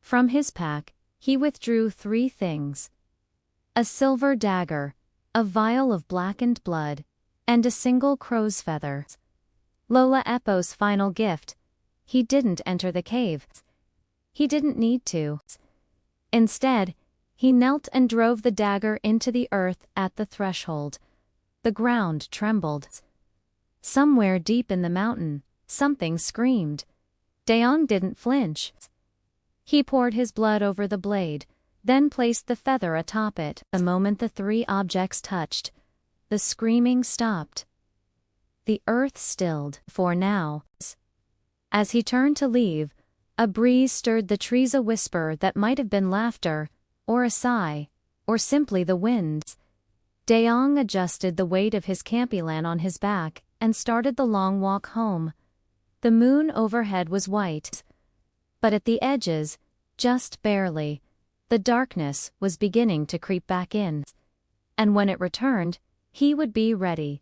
From his pack, he withdrew 3 things: a silver dagger, a vial of blackened blood, and a single crow's feather. Lola Epo's final gift. He didn't enter the cave. He didn't need to. Instead, he knelt and drove the dagger into the earth at the threshold. The ground trembled. Somewhere deep in the mountain, something screamed. Dayong didn't flinch. He poured his blood over the blade, then placed the feather atop it. The moment the 3 objects touched, the screaming stopped. The earth stilled for now. As he turned to leave, a breeze stirred the trees, a whisper that might have been laughter, or a sigh, or simply the wind. Dayong adjusted the weight of his campilan on his back and started the long walk home. The moon overhead was white, but at the edges, just barely, the darkness was beginning to creep back in. And when it returned, he would be ready.